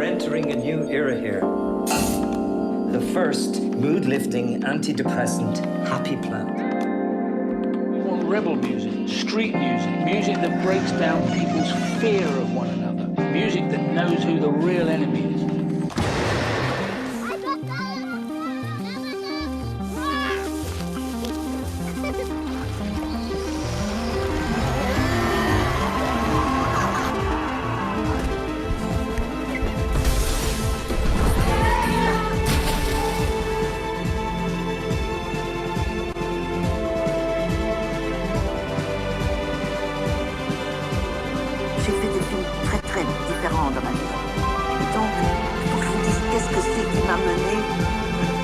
entering a new era here. The first mood-lifting, antidepressant, happy plan. We want rebel music, street music, music that breaks down people's fear of one another, music that knows who the real enemy is. J'ai fait des films très très différents dans ma vie. Et donc, pour que je vous dise qu'est-ce que c'est qui m'a mené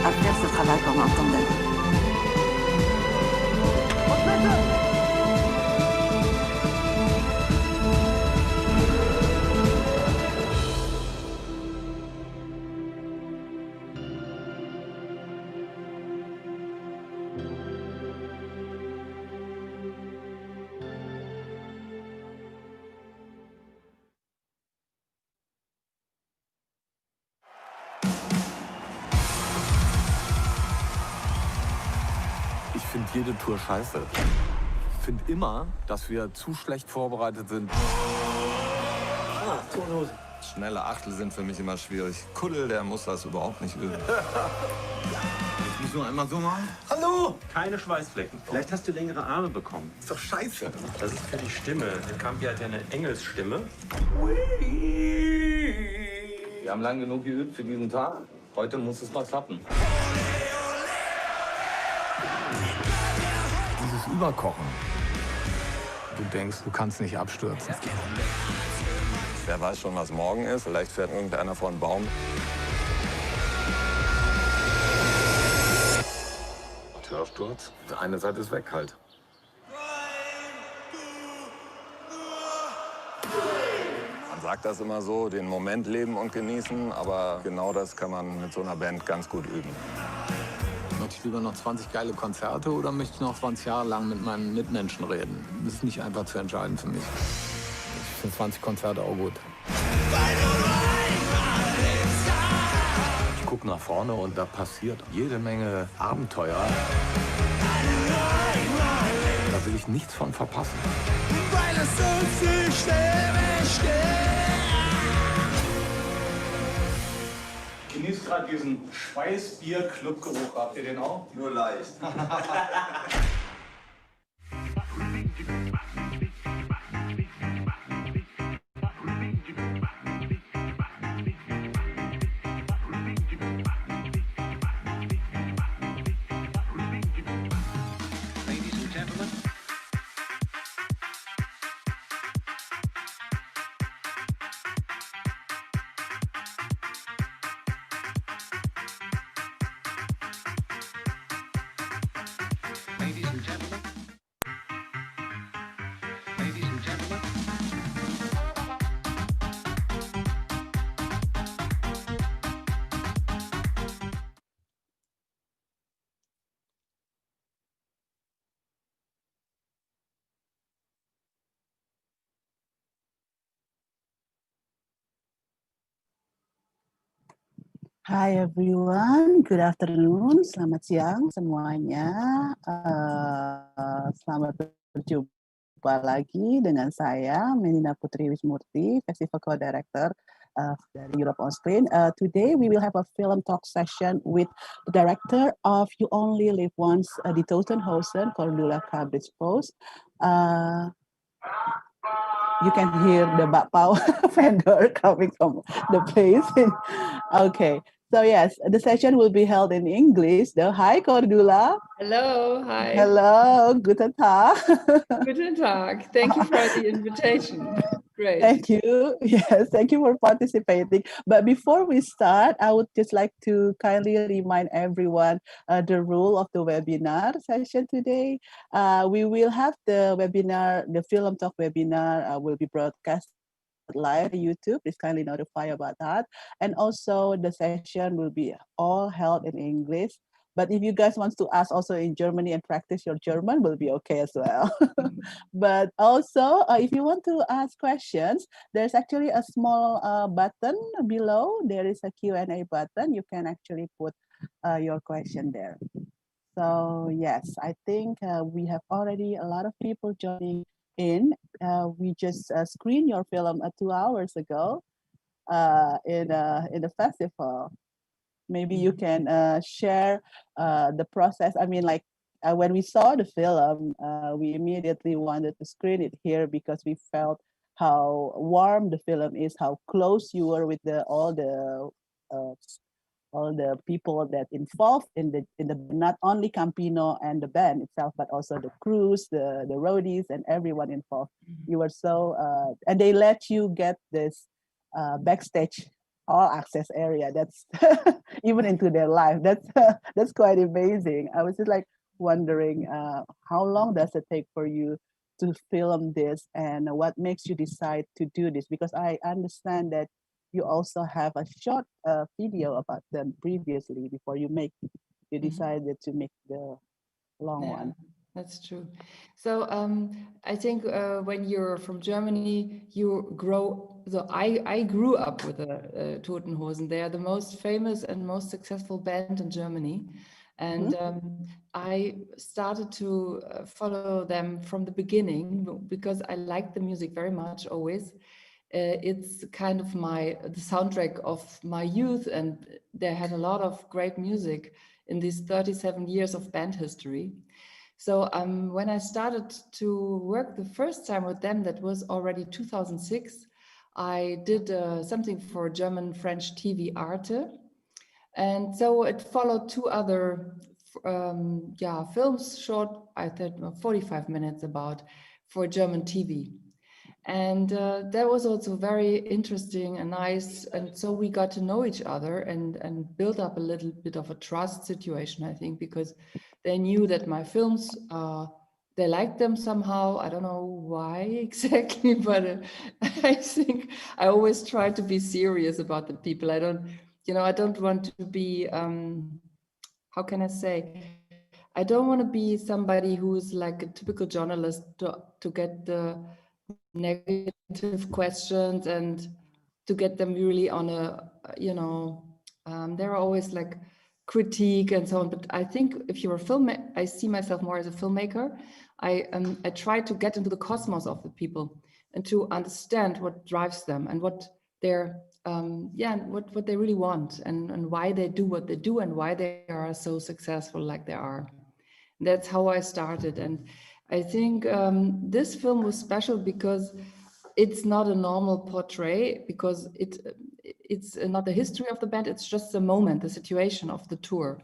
à faire ce travail pendant tant d'années. Ich finde jede Tour scheiße. Ich finde immer, dass wir zu schlecht vorbereitet sind. Toten Hosen. Schnelle Achtel sind für mich immer schwierig. Kuddel, der muss das überhaupt nicht üben. Ich muss nur einmal so machen. Hallo! Keine Schweißflecken. Vielleicht hast du längere Arme bekommen. Ist doch scheiße. Das ist für die Stimme. Der Campi hat ja eine Engelsstimme. Wir haben lang genug geübt für diesen Tag. Heute muss es mal klappen. Dieses Überkochen. Du denkst, du kannst nicht abstürzen. Wer weiß schon, was morgen ist. Vielleicht fährt irgendeiner vor einen Baum. Hörsturz. Eine Seite ist weg halt. Man sagt das immer so, den Moment leben und genießen. Aber genau das kann man mit so einer Band ganz gut üben. Möchte ich lieber noch 20 geile Konzerte oder möchte ich noch 20 Jahre lang mit meinen Mitmenschen reden? Das ist nicht einfach zu entscheiden für mich. Ich finde 20 Konzerte auch gut. Ich gucke nach vorne und da passiert jede Menge Abenteuer. Da will ich nichts von verpassen. Weil es uns nicht schnell Ich genieße gerade diesen Schweißbier-Clubgeruch. Habt ihr den auch? Nur leicht. Ladies and gentlemen. Ladies and gentlemen. Ladies and gentlemen. Hi everyone, good afternoon, selamat siang semuanya. Selamat berjumpa lagi dengan saya, Menina Putri Wismurti, Festival Co-Director dari Europe on Screen. Today we will have a film talk session with the director of You Only Live Once, the Toten Hosen, Cordula Cabridge Post. You can hear the bakpao vendor coming from the place. Okay, so yes, the session will be held in English. Though. Hi, Cordula. Hello, hi. Hello, guten Tag. Guten Tag. Thank you for the invitation. Great. Thank you. Yes, thank you for participating. But before we start, I would just like to kindly remind everyone the rule of the webinar session today. We will have the webinar, the Film Talk webinar will be broadcast live on YouTube. Please kindly notify about that. And also the session will be all held in English. But if you guys want to ask also in Germany and practice your German, will be okay as well. But also, if you want to ask questions, there's actually a small button below. There is a Q&A button. You can actually put your question there. So yes, I think we have already a lot of people joining in. We just screened your film 2 hours ago in the festival. Maybe you can share the process. I mean, like when we saw the film, we immediately wanted to screen it here because we felt how warm the film is, how close you were with uh, all the people that involved in the not only Campino and the band itself, but also the crews, the roadies, and everyone involved. You were so and they let you get this backstage all access area. That's even into their life. That's quite amazing. I was just like wondering how long does it take for you to film this, and what makes you decide to do this? Because I understand that you also have a short video about them previously before you decided to make the long one. That's true. So I think when you're from Germany, you grow. So I grew up with the Toten Hosen. They are the most famous and most successful band in Germany, and I started to follow them from the beginning because I liked the music very much always. It's kind of the soundtrack of my youth, and they had a lot of great music in these 37 years of band history. So when I started to work the first time with them, that was already 2006, I did something for German-French TV Arte. And so it followed two other films, short, I thought 45 minutes about, for German TV. And that was also very interesting and nice. And so we got to know each other and build up a little bit of a trust situation, I think, because they knew that my films, they liked them somehow. I don't know why exactly, but I think I always try to be serious about the people. I don't want to be, how can I say? I don't want to be somebody who's like a typical journalist to get the negative questions and to get them really on a, there are always like critique and so on. But I think if you're a filmmaker, I see myself more as a filmmaker. I try to get into the cosmos of the people and to understand what drives them and what they're, what they really want and why they do what they do and why they are so successful like they are. That's how I started. And I think this film was special because it's not a normal portrait, because it's not the history of the band, it's just the moment, the situation of the tour.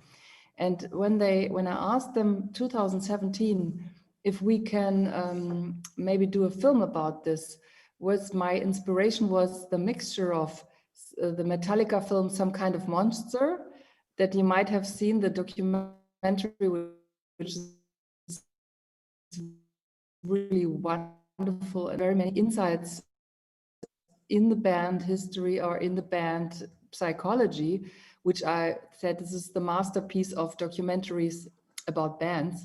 And when I asked them 2017 if we can maybe do a film about this, my inspiration was the mixture of the Metallica film Some Kind of Monster, that you might have seen, the documentary, which is really wonderful and very many insights in the band history or in the band psychology, which I said this is the masterpiece of documentaries about bands.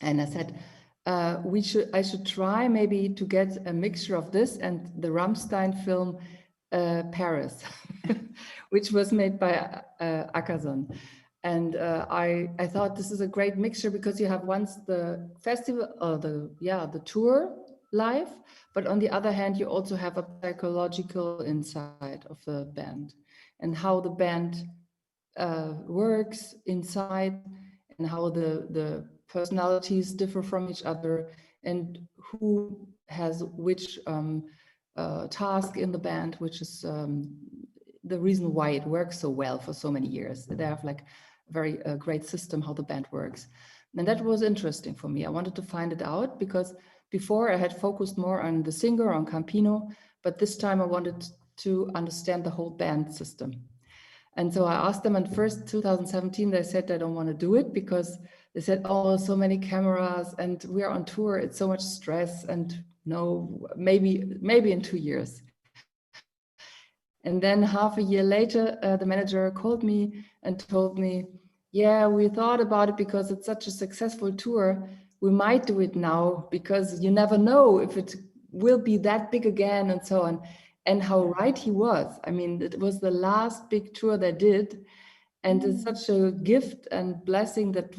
And I said I should try maybe to get a mixture of this and the Rammstein film Paris, which was made by Akazon. And I thought this is a great mixture because you have once the festival or the tour live, but on the other hand, you also have a psychological insight of the band and how the band works inside and how the personalities differ from each other and who has which task in the band, which is the reason why it works so well for so many years. They have like a very great system how the band works. And that was interesting for me. I wanted to find it out because before I had focused more on the singer, on Campino, but this time I wanted to understand the whole band system. And so I asked them, and first 2017, they said they don't want to do it because they said, oh, so many cameras and we're on tour, it's so much stress, and no, maybe in 2 years. And then half a year later, the manager called me and told me, Yeah, we thought about it because it's such a successful tour. We might do it now because you never know if it will be that big again and so on. And how right he was. I mean, it was the last big tour they did. And it's such a gift and blessing that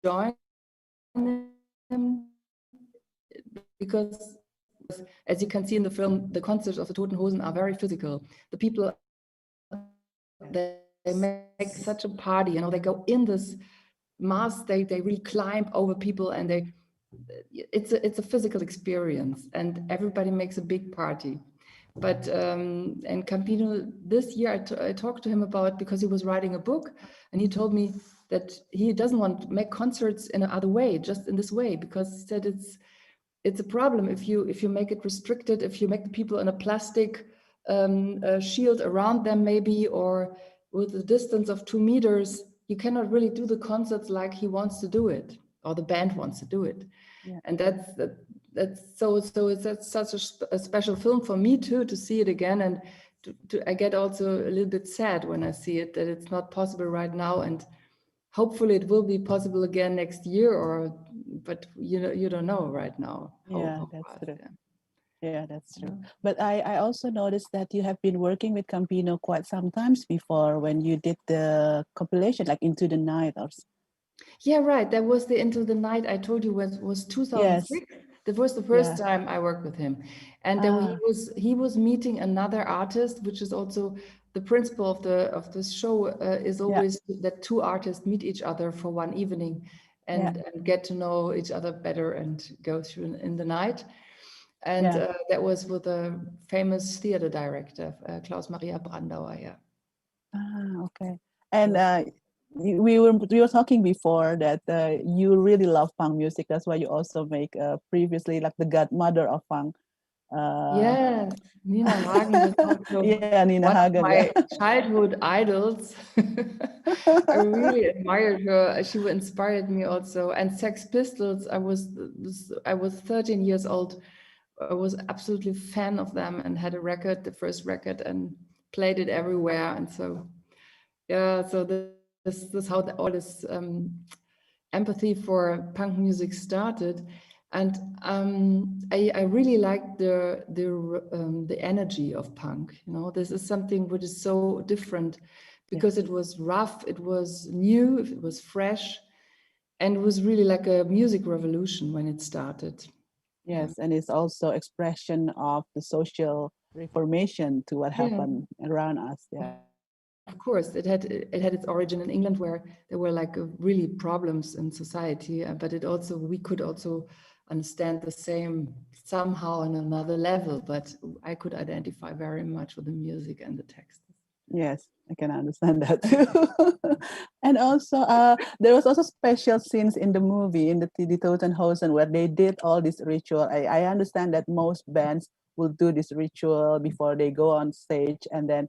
join him because as you can see in the film, the concerts of the Toten Hosen are very physical. The people, they make such a party, they go in this mass, they really climb over people and it's a physical experience and everybody makes a big party. But and Campino, this year I talked to him about, because he was writing a book and he told me that he doesn't want to make concerts in another way, just in this way, because he said it's a problem if you make it restricted, if you make the people in a plastic shield around them maybe, or with a distance of 2 meters, you cannot really do the concerts like he wants to do it, or the band wants to do it. Yeah. And that's so it's such a special film for me too, to see it again. And I get also a little bit sad when I see it, that it's not possible right now, and hopefully it will be possible again next year, but you don't know right now. Yeah, that's true. Yeah, that's true. But I also noticed that you have been working with Campino quite some times before, when you did the compilation, like Into the Night or Yeah, right. That was the Into the Night I told you was 2006. That was the first time I worked with him. And then he was meeting another artist, which is also the principle of this show, is always that two artists meet each other for one evening and get to know each other better and go through in the night. And that was with a famous theater director, Klaus Maria Brandauer. Yeah. Okay. And we were talking before that you really love punk music. That's why you also make previously like the godmother of punk. Yeah, Nina Hagen was also Nina one Hagen, of my childhood idols. I really admired her. She inspired me also. And Sex Pistols, I was 13 years old. I was absolutely fan of them and had a record, the first record, and played it everywhere. And so, yeah, so this how all this empathy for punk music started. And I really like the energy of punk. This is something which is so different, because it was rough, it was new, it was fresh, and it was really like a music revolution when it started. Yes, and it's also expression of the social reformation to what happened around us. Yeah. Of course, it had its origin in England, where there were like really problems in society, but we could also understand the same somehow on another level. But I could identify very much with the music and the text. Yes, I can understand that too. And also, there was also special scenes in the movie, in the Toten Hosen, where they did all this ritual. I understand that most bands will do this ritual before they go on stage, and then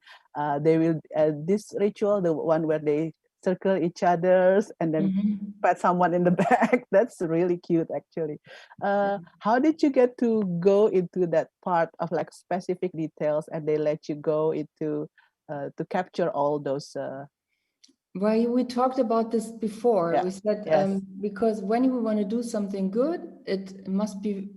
they will this ritual, the one where they circle each other's and then pat someone in the back. That's really cute, actually. How did you get to go into that part of like specific details, and they let you go into to capture all those? Well, we talked about this before. We said because when we want to do something good,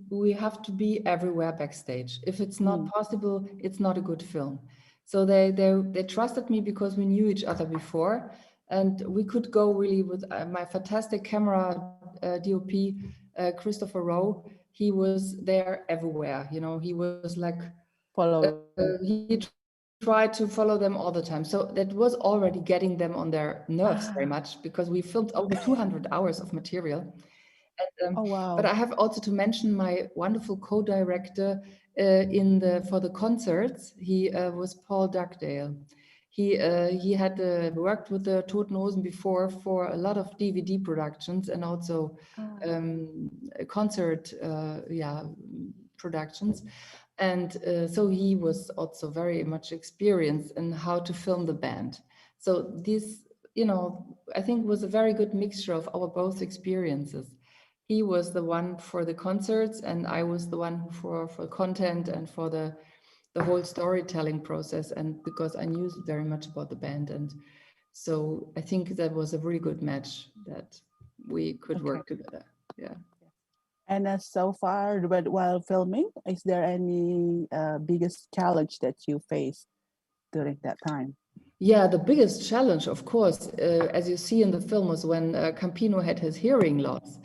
we have to be everywhere backstage. If it's not possible, it's not a good film. So they trusted me because we knew each other before, and we could go really with my fantastic camera DOP, Christopher Rowe. He was there everywhere. He was like he tried to follow them all the time. So that was already getting them on their nerves very much, because we filmed over 200 hours of material. And, but I have also to mention my wonderful co-director for the concerts. He was Paul Dugdale. He had worked with the Toten Hosen before for a lot of DVD productions and also concert productions. And so he was also very much experienced in how to film the band. So this, I think was a very good mixture of our both experiences. He was the one for the concerts, and I was the one for content and for the the whole storytelling process, and because I knew very much about the band, and so I think that was a really good match that we could work together. Yeah. And so far, but while filming, is there any biggest challenge that you faced during that time? Yeah, the biggest challenge, of course, as you see in the film, was when Campino had his hearing loss.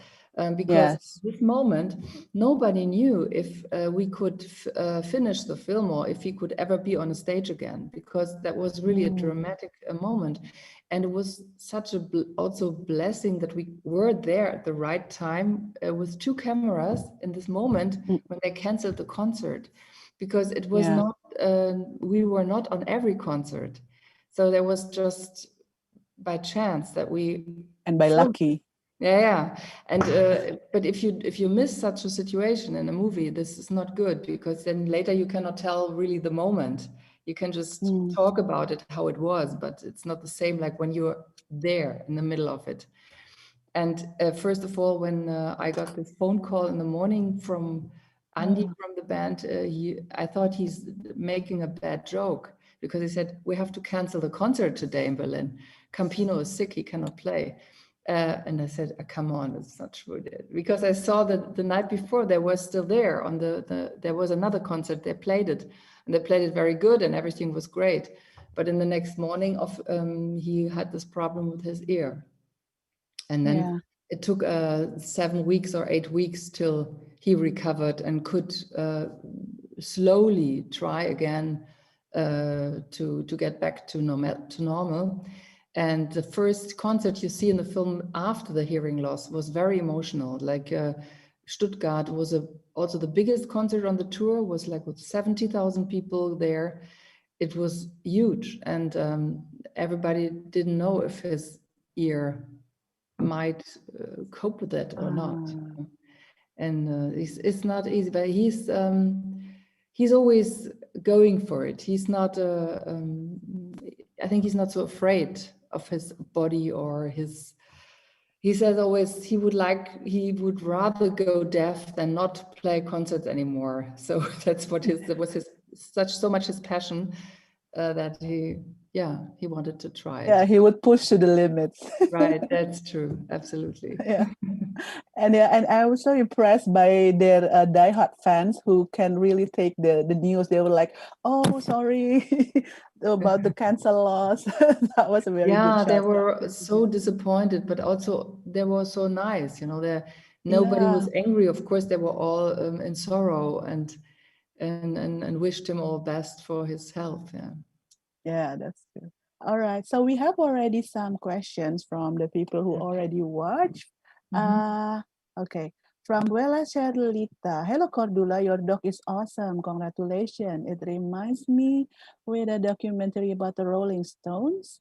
Because Yes. at this moment, nobody knew if we could finish the film or if he could ever be on a stage again, because that was really a dramatic moment. And it was such a also blessing that we were there at the right time with 2 cameras in this moment when they canceled the concert, because it was not, we were not on every concert. So there was just by chance that we and by lucky. Yeah. And but if you miss such a situation in a movie, this is not good, because then later you cannot tell really the moment. You can just talk about it how it was, but it's not the same like when you're there in the middle of it. And first of all, when I got this phone call in the morning from Andy from the band, I thought he's making a bad joke, because he said, we have to cancel the concert today in Berlin. Campino is sick, he cannot play. And I said, come on, it's not true. Because I saw that the night before they were still there on there was another concert, they played it, and they played it very good and everything was great. But in the next morning he had this problem with his ear. And then it took 7 weeks or 8 weeks till he recovered and could slowly try again to get back to normal. And the first concert you see in the film after the hearing loss was very emotional. Like Stuttgart was also the biggest concert on the tour, was like with 70,000 people there. It was huge, and everybody didn't know if his ear might cope with it or not. And it's not easy, but he's always going for it. He's not I think he's not so afraid of his body or his, he says always he would rather go deaf than not play concerts anymore. So that's what so much his passion that he wanted to try it. Yeah, he would push to the limits. Right, that's true, absolutely. Yeah. And I was so impressed by their diehard fans who can really take the news. They were like, "Oh, sorry about the cancel loss." That was a very good shot. They were so disappointed, but also they were so nice. Nobody was angry. Of course, they were all in sorrow and wished him all best for his health. Yeah, that's true. All right, so we have already some questions from the people who already watched. Okay, from Buela Charlita. Hello, Cordula, your dog is awesome. Congratulations. It reminds me with a documentary about the Rolling Stones,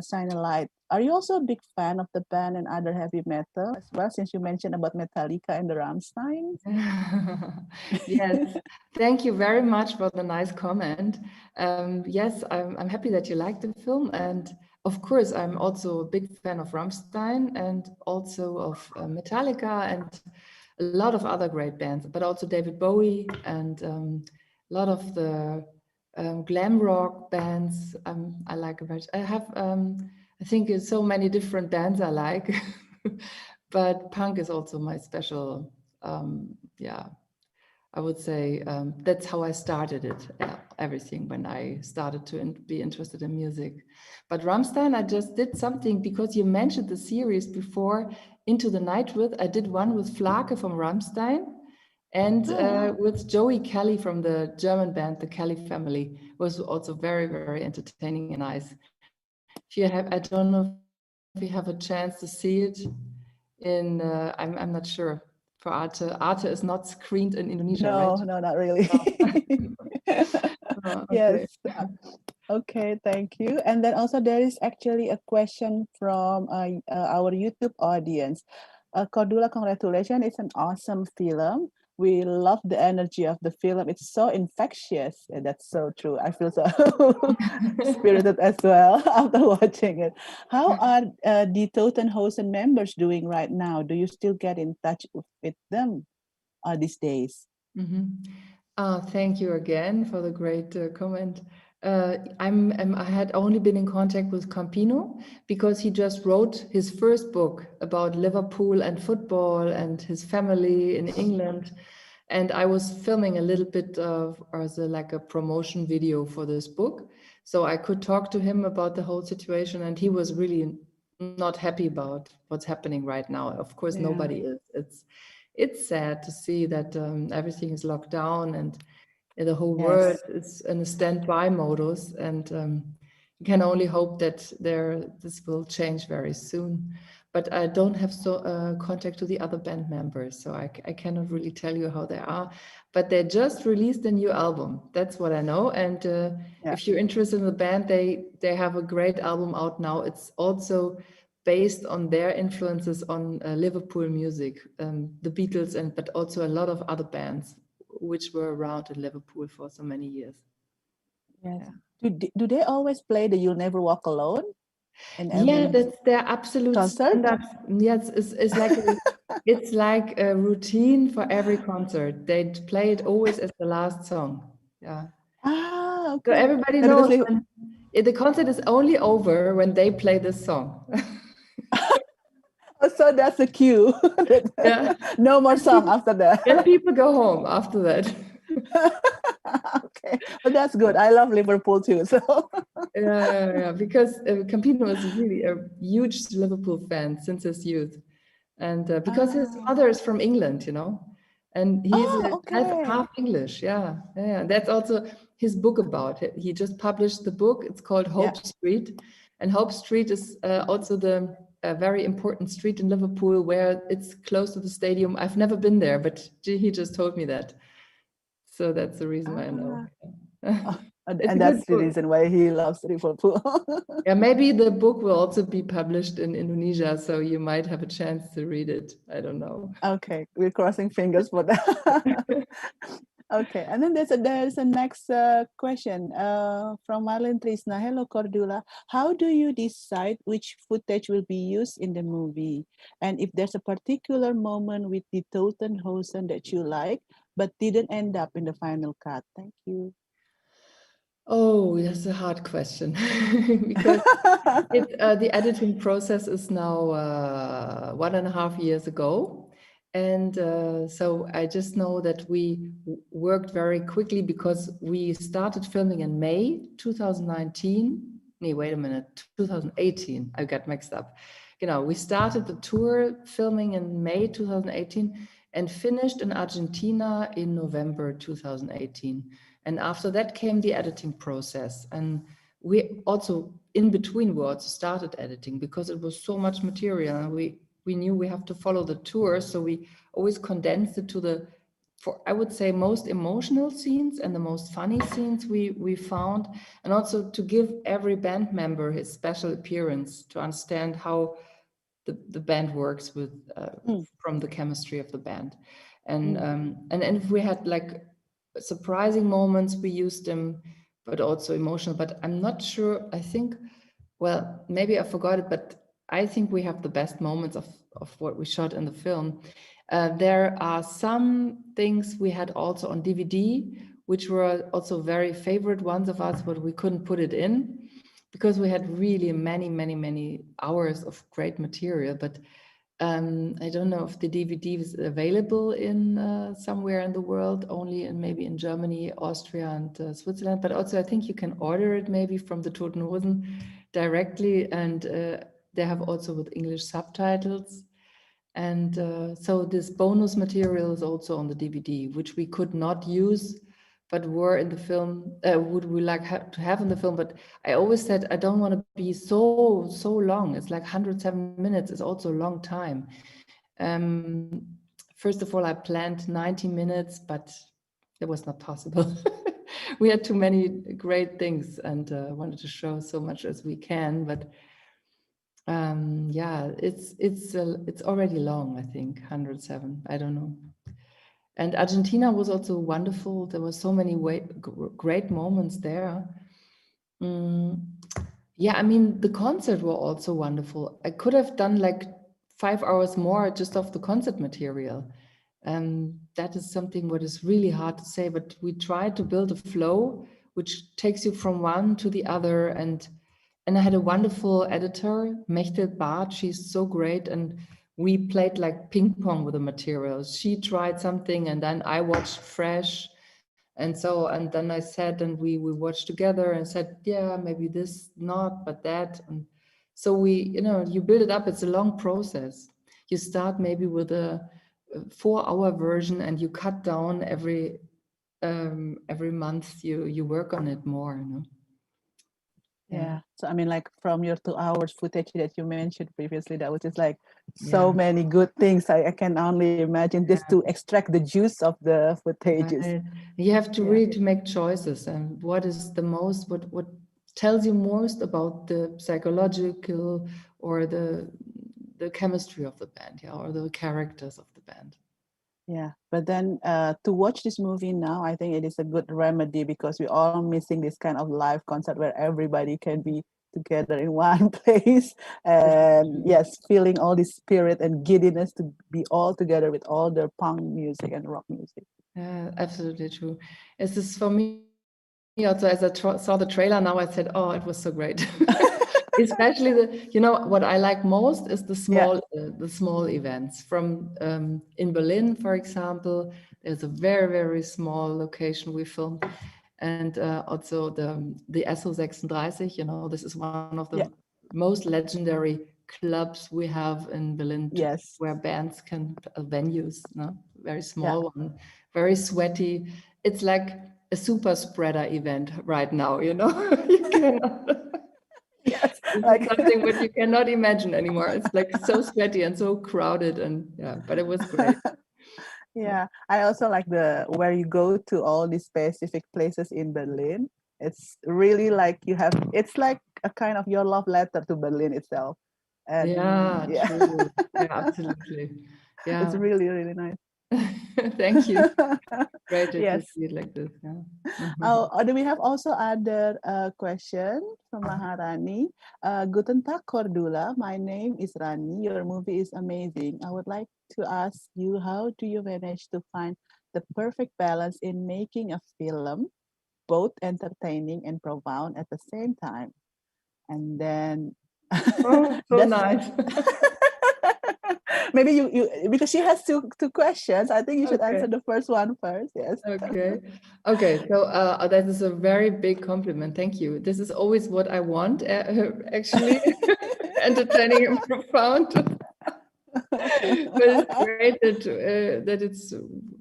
Shine a Light. Are you also a big fan of the band and other heavy metal as well, since you mentioned about Metallica and the Rammstein? Yes, thank you very much for the nice comment. Yes, I'm happy that you liked the film, and of course I'm also a big fan of Rammstein and also of Metallica and a lot of other great bands, but also David Bowie and a lot of the glam rock bands. I like about. I have I think it's so many different bands I like, but punk is also my special. I would say that's how I started it, everything, when I started to be interested in music. But Rammstein, I just did something, because you mentioned the series before, Into the Night With. I did one with Flake from Rammstein and with Joey Kelly from the German band, the Kelly Family. It was also very, very entertaining and nice. If you have, I don't know if you have a chance to see it in, I'm not sure. For Arte. Arte is not screened in Indonesia, right? No, not really. Okay. Yes. Okay, thank you. And then also there is actually a question from our YouTube audience. Cordula, congratulations. It's an awesome film. We love the energy of the film. It's so infectious. And that's so true. I feel so spirited as well after watching it. How are the Toten Hosen members doing right now? Do you still get in touch with them these days? Thank you again for the great comment. I had only been in contact with Campino because he just wrote his first book about Liverpool and football and his family in England. And I was filming a little bit of as like a promotion video for this book. So I could talk to him about the whole situation, and he was really not happy about what's happening right now. Of course, Yeah. nobody is. It's sad to see that everything is locked down and the whole world is in a standby modus, and you can only hope that this will change very soon. But I don't have contact to the other band members, so I cannot really tell you how they are. But they just released a new album. That's what I know. And if you're interested in the band, they have a great album out now. It's also based on their influences on Liverpool music, the Beatles, but also a lot of other bands which were around in Liverpool for so many years. Yes. Do they always play the "You'll Never Walk Alone"? Yeah, that's their absolute concert? standard. Yes, it's like it's like a routine for every concert. They play it always as the last song. Yeah. Okay. So everybody knows the concert is only over when they play this song. So that's a cue. Yeah. No more song after that. Then people go home after that. Okay, well, that's good. I love Liverpool too. So yeah, because Campino is really a huge Liverpool fan since his youth, and because his mother is from England, and he's half English. Yeah. That's also his book about it. He just published the book. It's called Hope Street, and Hope Street is also the very important street in Liverpool where it's close to the stadium. I've never been there, but he just told me that. So that's the reason why I know. And that's the reason why he loves Liverpool. Yeah, maybe the book will also be published in Indonesia, so you might have a chance to read it. I don't know. Okay, we're crossing fingers for that. Okay, and then there's a next question from Marlene Trisna. Hello, Cordula. How do you decide which footage will be used in the movie? And if there's a particular moment with the Toten Hosen that you like, but didn't end up in the final cut? Thank you. Oh, that's a hard question because the editing process is now 1.5 years ago. And so I just know that we worked very quickly because we started filming in May 2019. Nee, wait a minute, 2018. I got mixed up. We started the tour filming in May 2018 and finished in Argentina in November 2018. And after that came the editing process. And we also, in between, we also started editing because it was so much material. And we knew we have to follow the tour. So we always condensed it to I would say, most emotional scenes and the most funny scenes we found. And also to give every band member his special appearance to understand how the band works with from the chemistry of the band. And if we had like surprising moments, we used them, but also emotional. But I'm not sure. I think, well, maybe I forgot it, but I think we have the best moments of what we shot in the film. There are some things we had also on DVD, which were also very favorite ones of us, but we couldn't put it in because we had really many hours of great material. But I don't know if the DVD is available in somewhere in the world, only maybe in Germany, Austria, and Switzerland. But also, I think you can order it maybe from the Toten Hosen directly, and they have also with English subtitles. And so this bonus material is also on the DVD, which we could not use, but were in the film. Would we like to have in the film? But I always said I don't want to be so long. It's like 107 minutes. It's also a long time. First of all, I planned 90 minutes, but it was not possible. We had too many great things and wanted to show so much as we can, but. Yeah, it's already long, I think, 107. I don't know. And Argentina was also wonderful. There were so many great moments there. Yeah, I mean, the concert were also wonderful. I could have done like 5 hours more just of the concert material. That is something what is really hard to say, but we try to build a flow which takes you from one to the other. And I had a wonderful editor, Mechtel Barth. She's so great, and we played like ping pong with the materials. She tried something, and then I watched fresh, and then I said, and we watched together and said, yeah, maybe this not, but that. And so we, you build it up. It's a long process. You start maybe with a 4-hour version, and you cut down every month. You work on it more. Yeah. So I mean, like from your 2 hours footage that you mentioned previously, that was just like so many good things. I can only imagine this to extract the juice of the footages. Right. You have to really to make choices, and what is the most, what tells you most about the psychological or the chemistry of the band, or the characters of the band. Yeah, but then to watch this movie now, I think it is a good remedy because we're all missing this kind of live concert where everybody can be together in one place and yes, feeling all this spirit and giddiness to be all together with all their punk music and rock music. Yeah, absolutely true. It's just for me also, as I saw the trailer now, I said, oh, it was so great. Especially what I like most is the small events from in Berlin, for example. There's a very, very small location we filmed, and also the SO36. This is one of the most legendary clubs we have in Berlin, where bands can venues. Very small one, very sweaty. It's like a super spreader event right now. You cannot. Yes, like something what you cannot imagine anymore. It's like so sweaty and so crowded, and but it was great. Yeah, I also like where you go to all these specific places in Berlin. It's really like it's like a kind of your love letter to Berlin itself. And True. Yeah, absolutely. Yeah, it's really, really nice. Thank you. Great that Yes. you see it like this. Yeah. Do we have also other question from Maharani? Guten Tag, Cordula. My name is Rani. Your movie is amazing. I would like to ask you, how do you manage to find the perfect balance in making a film, both entertaining and profound at the same time? And then oh, so nice. Maybe you because she has two questions. I think you should answer the first one first. Yes. Okay. So that is a very big compliment. Thank you. This is always what I want. Actually, entertaining and profound. But it's great that it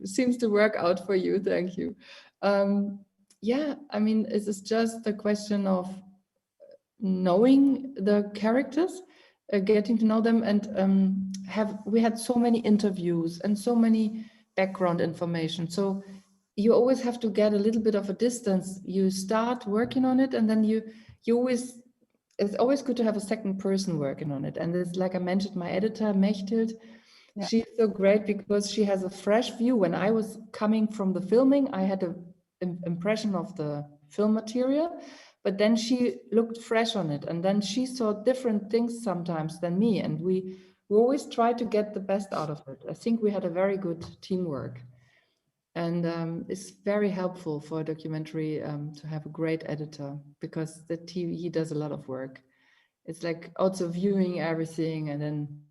seems to work out for you. Thank you. Yeah, I mean, it is just a question of knowing the characters, getting to know them, and we had so many interviews and so many background information. So you always have to get a little bit of a distance. You start working on it, and then you always, it's always good to have a second person working on it. And it's like I mentioned, my editor, Mechthild, she's so great because she has a fresh view. When I was coming from the filming, I had an impression of the film material, but then she looked fresh on it, and then she saw different things sometimes than me, and we always try to get the best out of it. I think we had a very good teamwork, and it's very helpful for a documentary to have a great editor, because he does a lot of work. It's like also viewing everything and then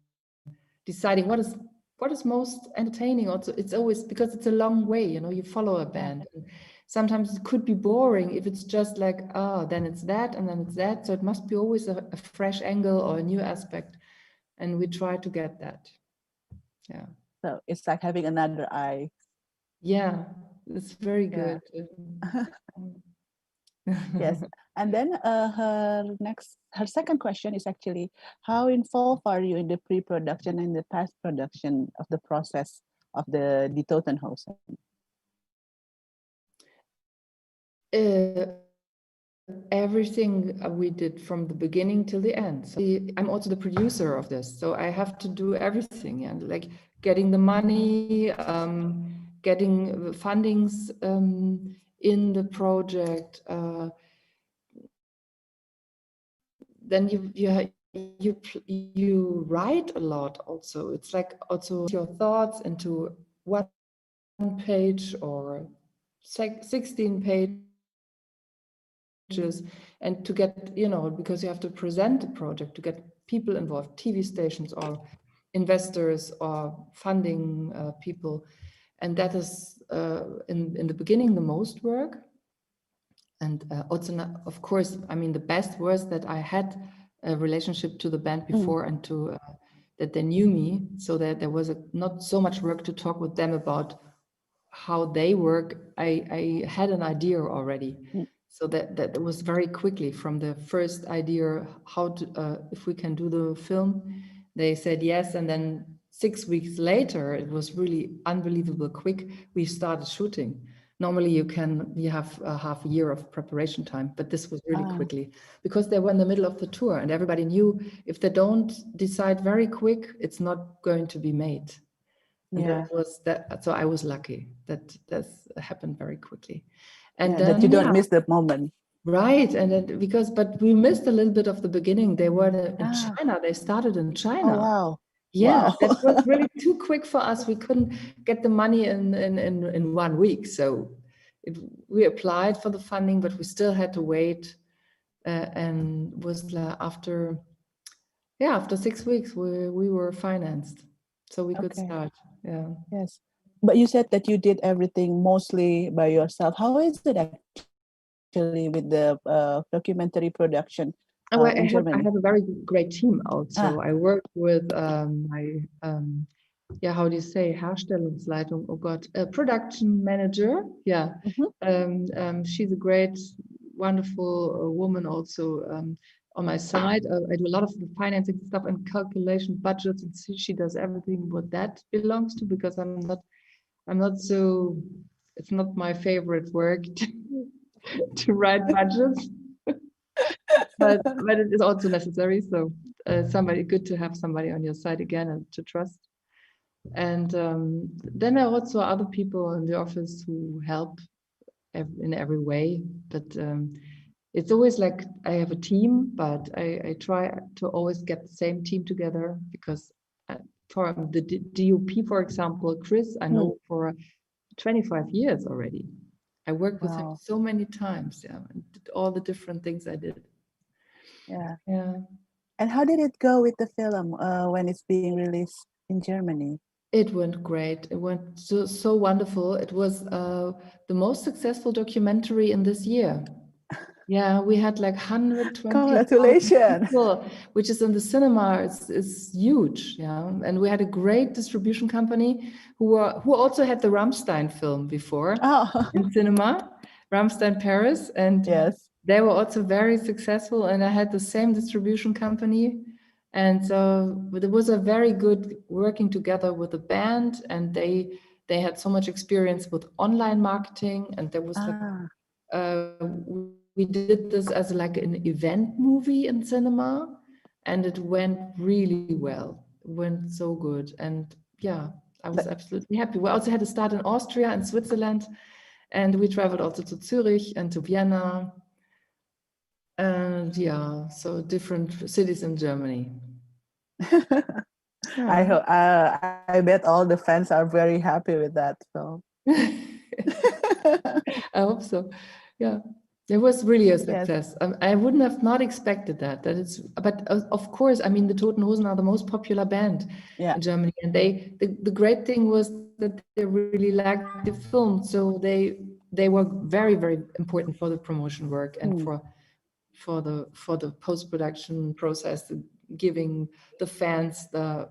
deciding what is most entertaining. Also, it's always, because it's a long way, you follow a band. And sometimes it could be boring if it's just like, then it's that and then it's that. So it must be always a fresh angle or a new aspect, and we try to get that. Yeah. So it's like having another eye. Yeah, it's very good. Yes. And then her second question is actually, how involved are you in the pre-production and the post-production of the process of the Toten Hosen? Everything we did from the beginning till the end. So I'm also the producer of this, so I have to do everything, and like getting the money, getting the fundings in the project. Then you write a lot. Also, it's like also your thoughts into one page or 16 pages, and to get, because you have to present the project, to get people involved, TV stations or investors or funding people. And that is in the beginning the most work. And also, of course, I mean, the best was that I had a relationship to the band before and to that they knew me, so that there was not so much work to talk with them about how they work. I had an idea already. So that it was very quickly from the first idea, how to, if we can do the film, they said yes. And then 6 weeks later, it was really unbelievable quick. We started shooting. Normally you have a half a year of preparation time, but this was really quickly because they were in the middle of the tour and everybody knew if they don't decide very quick, it's not going to be made. And that was that. So I was lucky that happened very quickly. And then, that you don't miss the moment. Right. And then but we missed a little bit of the beginning. They were in China. They started in China. Oh, wow. Yeah, wow. that was really too quick for us. We couldn't get the money in 1 week. So we applied for the funding, but we still had to wait. And was after 6 weeks, we were financed. So we could start. Yeah. Yes. But you said that you did everything mostly by yourself. How is it actually with the documentary production I in Germany? have a very great team also. I work with my, how do you say, Herstellungsleitung? Oh God, production manager. Yeah. She's a great, wonderful woman also on my side. I do a lot of the financing stuff and calculation budgets, and she does everything what that belongs to, because I'm not so, it's not my favorite work to write budgets. but it is also necessary. So good to have somebody on your side again and to trust. And then there are also other people in the office who help in every way. But it's always like I have a team, but I try to always get the same team together, because for the DOP, for example, Chris, I know for 25 years already. I worked with him so many times, and did all the different things I did. Yeah. And how did it go with the film when it's being released in Germany? It went great. It went so wonderful. It was the most successful documentary in this year. Yeah, we had like 120,000 Congratulations, people, which is in the cinema. It's huge. Yeah, and we had a great distribution company who also had the Rammstein film before in cinema, Rammstein Paris, and they were also very successful. And I had the same distribution company, and so it was a very good working together with the band, and they had so much experience with online marketing, and there was we did this as like an event movie in cinema, and it went really well. It went so good. And yeah, I was absolutely happy. We also had to start in Austria and Switzerland, and we traveled also to Zurich and to Vienna. And so different cities in Germany. I bet all the fans are very happy with that film. I hope so. Yeah. It was really a success. I wouldn't have not expected that. But of course, I mean, the Toten Hosen are the most popular band in Germany, and the great thing was that they really liked the film, so they were very, very important for the promotion work and for the post-production process, giving the fans to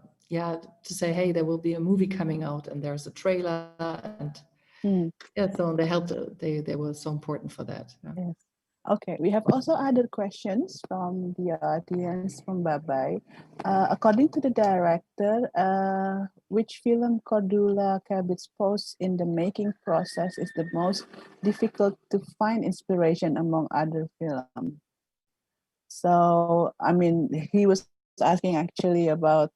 say, hey, there will be a movie coming out, and there's a trailer, and so they helped. They were so important for that. Yes. Okay, we have also other questions from the audience from Babai. According to the director, which film Cordula Cabit's post in the making process is the most difficult to find inspiration among other films? So, I mean, he was asking actually about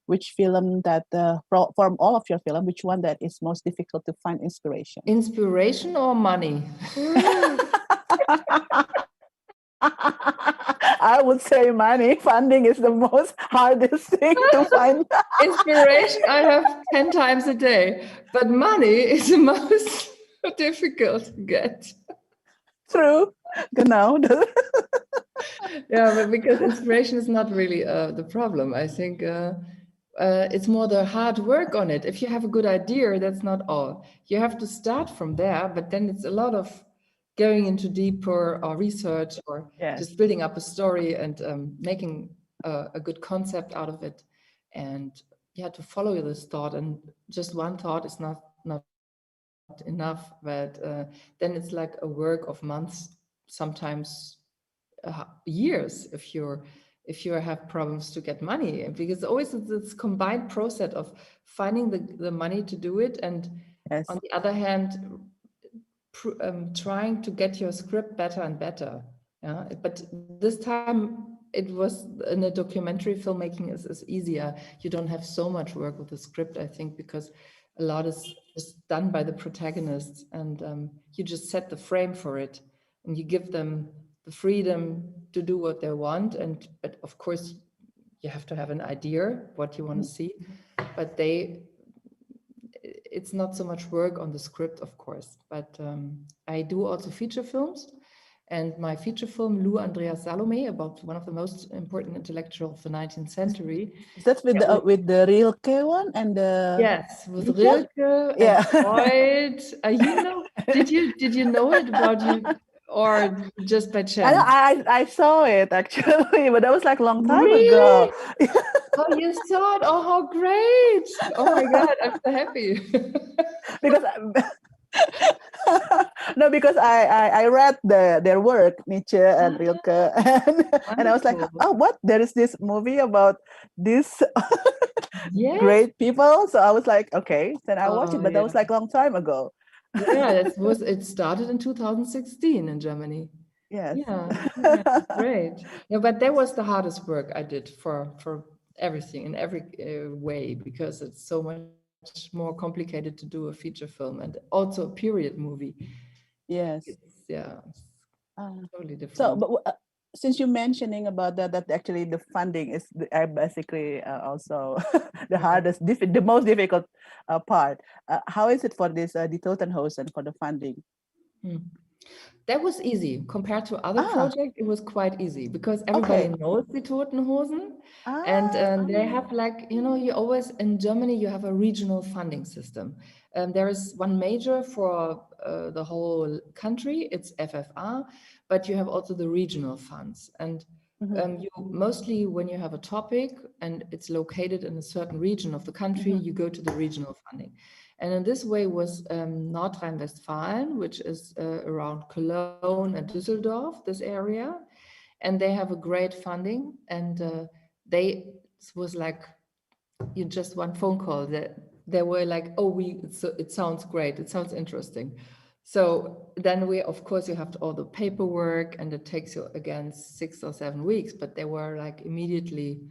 which film that from all of your film, which one that is most difficult to find inspiration? Inspiration or money? I would say money. Funding is the most hardest thing to find. Inspiration I have 10 times a day, but money is the most difficult to get. True. Genau. Yeah, but because inspiration is not really the problem. I think it's more the hard work on it. If you have a good idea, that's not all. You have to start from there, but then it's a lot of going into deeper or research or Yes. just building up a story and making a good concept out of it. And yeah, to follow this thought, and just one thought is not enough, but then it's like a work of months, sometimes years, if you have problems to get money, because always it's this combined process of finding the money to do it, and Yes. on the other hand trying to get your script better and better. Yeah, but this time it was in a documentary filmmaking is easier. You don't have so much work with the script, I think, because a lot is just done by the protagonists, and you just set the frame for it, and you give them the freedom to do what they want. But of course, you have to have an idea what you want to see. But it's not so much work on the script, of course. But I do also feature films. And my feature film, Lou Andreas Salome, about one of the most important intellectuals of the 19th century. That's with the Rilke one and the yes, with Rilke and Freud. You know, did you know it about you, or just by chance? I saw it actually, but that was like a long time really? ago. Oh, you saw it! Oh, how great! Oh my God, I'm so happy. Because no, because I read their work, Nietzsche and Rilke, and I was like, oh, what? There is this movie about these yes. great people. So I was like, okay, then I watched it, but that was like a long time ago. Yeah, it started in 2016 in Germany. Yes. Yeah, great. Yeah, but that was the hardest work I did for everything in every way, because it's so much more complicated to do a feature film and also a period movie. Yes. Totally different. So, but since you're mentioning about that actually the funding is basically also the hardest, the most difficult part. How is it for this the Toten Hosen for the funding? That was easy compared to other projects. It was quite easy because everybody knows the Toten Hosen, and they have, like, you always in Germany you have a regional funding system. There is one major for the whole country. It's FFR, but you have also the regional funds, and you mostly, when you have a topic and it's located in a certain region of the country, you go to the regional funding. And in this way was Nordrhein-Westfalen, which is around Cologne and Düsseldorf, this area. And they have a great funding. And it was like, you just one phone call that they were like, oh, it sounds great. It sounds interesting. So then of course, you have all the paperwork, and it takes you again 6 or 7 weeks, but they were like immediately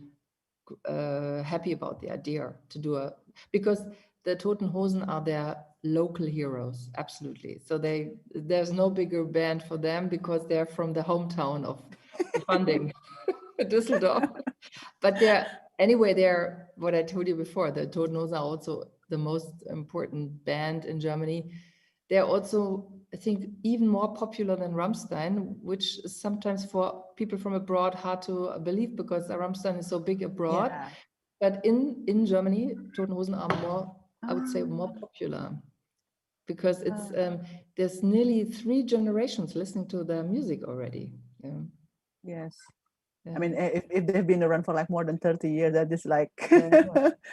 happy about the idea to do because the Toten Hosen are their local heroes, absolutely. So there's no bigger band for them because they're from the hometown of the funding, Düsseldorf. But they're what I told you before. The Toten Hosen are also the most important band in Germany. They're also, I think, even more popular than Rammstein, which is sometimes for people from abroad hard to believe because Rammstein is so big abroad. Yeah. But in Germany, Toten Hosen are more, I would say, more popular because it's there's nearly 3 generations listening to their music already. Yeah. Yes. I mean, if they've been around for like more than 30 years, that is like,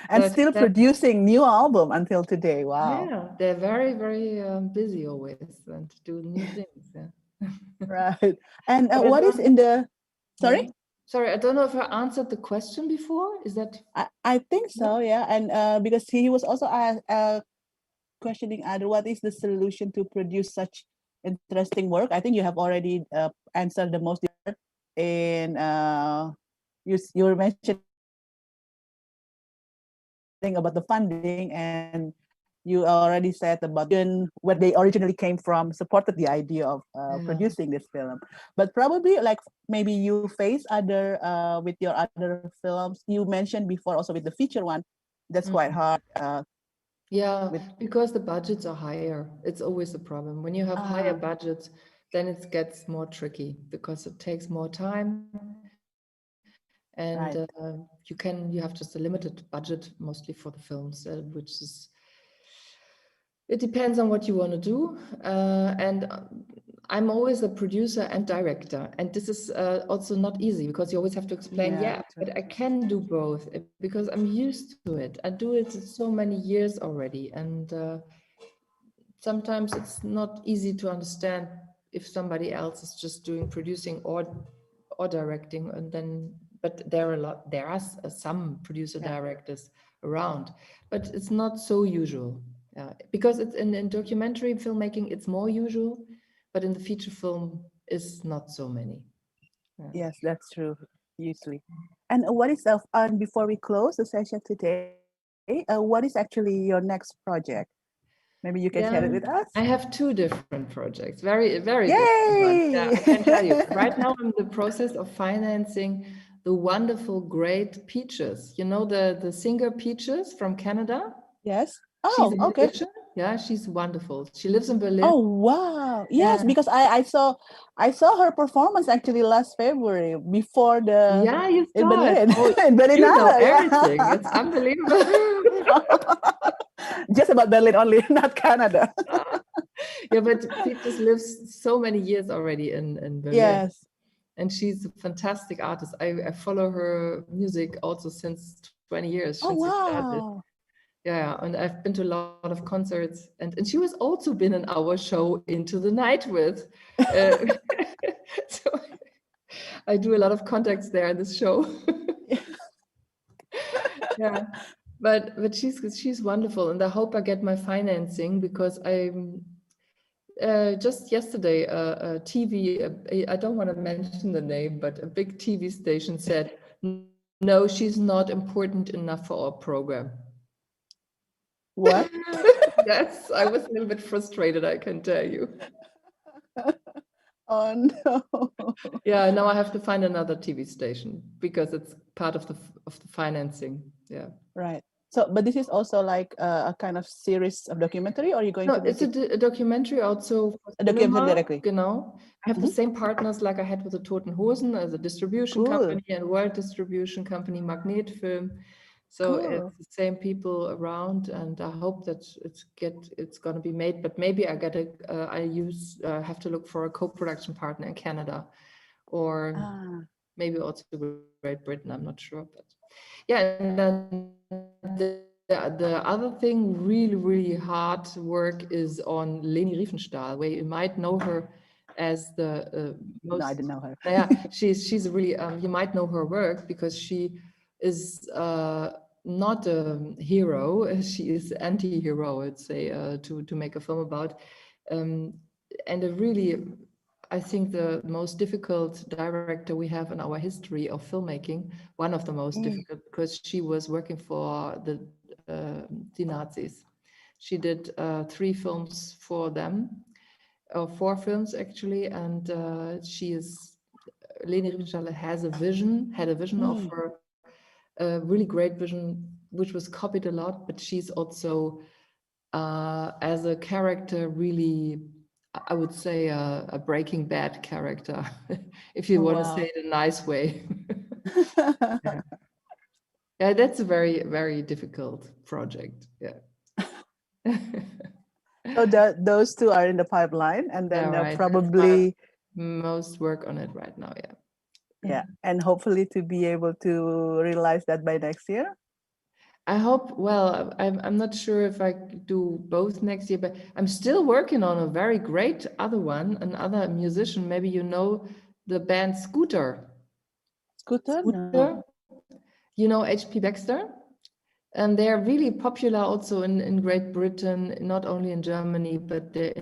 and still producing new album until today. Wow. Yeah, they're very, very busy always and do new things. Yeah. Right. And what is in the, sorry? Yeah. Sorry, I don't know if I answered the question before. Is that? I think so, yeah. And because he was also questioning what is the solution to produce such interesting work. I think you have already answered the most important. And you were mentioning about the funding, and you already said about where they originally came from, supported the idea of Yeah. producing this film. But probably like maybe you face other with your other films. You mentioned before also with the feature one, that's quite hard. Yeah, with because the budgets are higher. It's always a problem. When you have higher ah budgets, then it gets more tricky because it takes more time, and right. you have just a limited budget mostly for the films, which is, it depends on what you want to do. And I'm always a producer and director, and this is also not easy because you always have to explain, Yeah, yeah, true. but I can do both because I'm used to it. I do it so many years already, and sometimes it's not easy to understand if somebody else is just doing producing or directing, and then but there are some producer directors around, but it's not so usual. Because it's in documentary filmmaking it's more usual, but in the feature film is not so many. Yes, that's true. Usually. And what is and before we close the session today, what is actually your next project? Maybe you can share it Yeah, with us. I have two different projects, very, very different ones. Yeah, Yay! I can tell you. Right now, I'm in the process of financing the wonderful, great Peaches. You know the singer Peaches from Canada? Yes. She's Oh, a okay. musician. Yeah, she's wonderful. She lives in Berlin. Oh wow. Yes, Yeah, because I saw her performance actually last February before the yeah, you in saw it. Berlin. Oh, In you know Berlinale, everything. yeah. It's unbelievable. Just about Berlin only, not Canada. Yeah, but Peaches lives so many years already in Berlin. Yes. And she's a fantastic artist. I follow her music also since 20 years, Oh since she started. wow. Yeah, and I've been to a lot of concerts, and she was also been in our show Into the Night with. Uh, so I do a lot of contacts there in this show. Yeah, but she's wonderful, and I hope I get my financing because I'm just yesterday, a TV, I don't want to mention the name, but a big TV station said, no, she's not important enough for our program. What? Yes, I was a little bit frustrated, I can tell you. Oh no. Yeah, now I have to find another TV station because it's part of the financing. Yeah. Right. So, but this is also like a kind of series of documentary, or are you going No, to make it's a documentary also for a documentary cinema. directly? Genau. I have the Mhm. same partners like I had with the Toten Hosen as a distribution Cool. company and world distribution company, Magnetfilm. So it's Cool. the same people around, and I hope that it's going to be made. But maybe I have to look for a co-production partner in Canada, or Ah. maybe also Great Britain. I'm not sure, but yeah. And then the other thing, really, really hard work is on Leni Riefenstahl, where you might know her as the No, I most. didn't know her. Yeah, she's really you might know her work because she is not a hero. She is anti-hero, I'd say, to make a film about, and I think the most difficult director we have in our history of filmmaking, one of the most difficult, because she was working for the Nazis. She did 3 films for them, or 4 films actually, and Leni Riefenstahl had a vision of her, a really great vision, which was copied a lot, but she's also, as a character, really, I would say, a Breaking Bad character, if you Oh, want to wow. say it in a nice way. Yeah. Yeah, that's a very, very difficult project. Yeah. So those two are in the pipeline, and then Yeah, right. That's probably my most work on it right now. Yeah. yeah, and hopefully to be able to realize that by next year. I hope, well, I'm not sure if I do both next year, but I'm still working on a very great other one, another musician. Maybe you know the band Scooter. Scooter? No. Scooter, you know H.P. Baxter? And they're really popular also in Great Britain, not only in Germany, but they're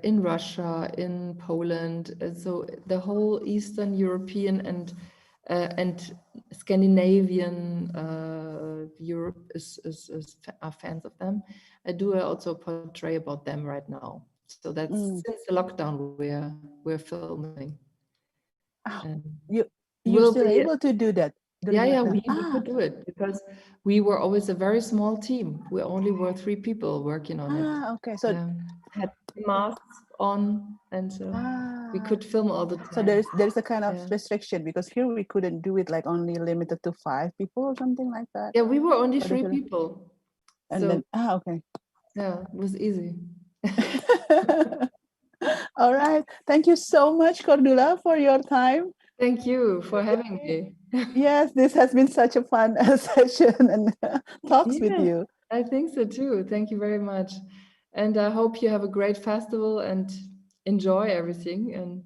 in Russia, in Poland, so the whole Eastern European and and Scandinavian Europe are fans of them. I do also portray about them right now. So that's since the lockdown we're filming. And You're still able to do that? Yeah, we could do it because we were always a very small team. We only were 3 people working on it. Okay. So had masks on, and so we could film all the time. So there's a kind of restriction because here we couldn't do it like only limited to 5 people or something like that. Yeah, we were only 3 people. And so, then okay. Yeah, it was easy. All right. Thank you so much, Cordula, for your time. Thank you for having me. Yes, this has been such a fun session and talks with you. I think so too. Thank you very much. And I hope you have a great festival and enjoy everything. And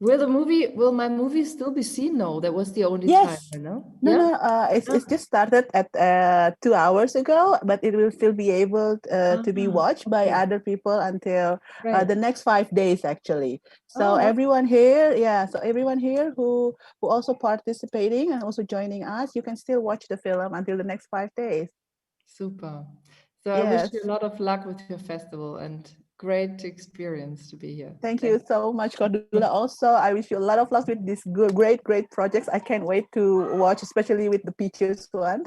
will my movie still be seen? No, that was the only time, no? No, it's just started at 2 hours ago, but it will still be able to be watched by other people until the next 5 days, actually. So everyone here, everyone here who also participating and also joining us, you can still watch the film until the next 5 days. Super. So I wish you a lot of luck with your festival and great experience to be here. Thank you so much, Cordula. Also, I wish you a lot of luck with these great projects. I can't wait to watch, especially with the Peaches one.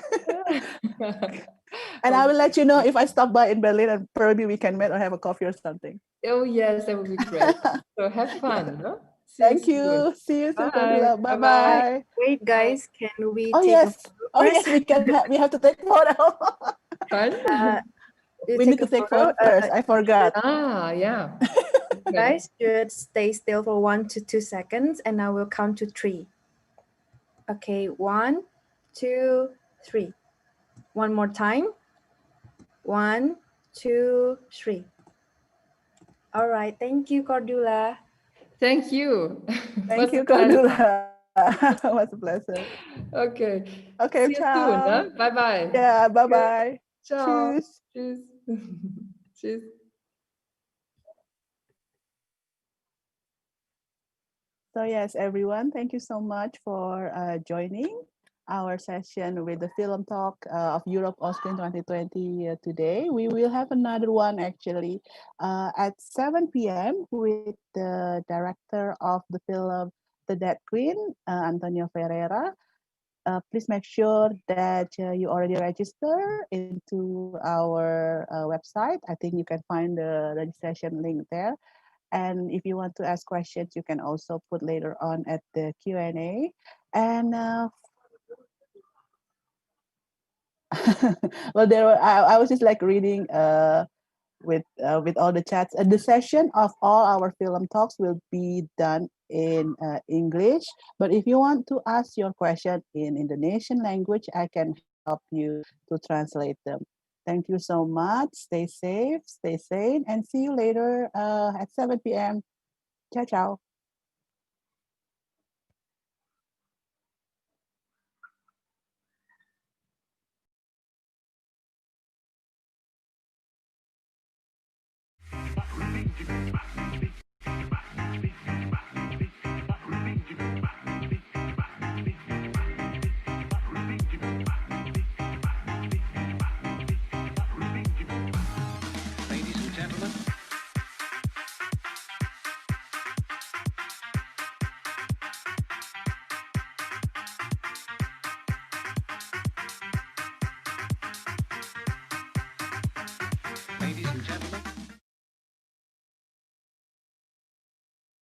And I will let you know if I stop by in Berlin, and probably we can meet or have a coffee or something. Oh yes, that would be great. So have fun. No? Thank you. See you soon, Cordula. Bye bye. Wait, guys, can we? Oh yes. Oh yes, we can. We have to take photo. We need to take photo first. I forgot. Yeah. Guys, just stay still for 1 to 2 seconds, and I will count to 3. Okay, 1, 2, 3. One more time. 1, 2, 3. All right. Thank you, Cordula. Thank you. Thank you, Cordula. It was a pleasure. Okay. Okay, see you ciao. soon. Huh? Bye-bye. Yeah, bye-bye. Ciao. Tschüss. Tschüss. Tschüss. So yes, everyone, thank you so much for joining our session with the Film Talk of Europe Austin 2020 today. We will have another one actually at 7 p.m. with the director of the film The Dead Queen, Antonio Ferreira. Please make sure that you already register into our website. I think you can find the registration link there. And if you want to ask questions, you can also put later on at the Q&A. And well, I was just like reading with all the chats. The session of all our film talks will be done in English. But if you want to ask your question in Indonesian language, I can help you to translate them. Thank you so much. Stay safe, stay sane, and see you later at 7 p.m. Ciao, ciao.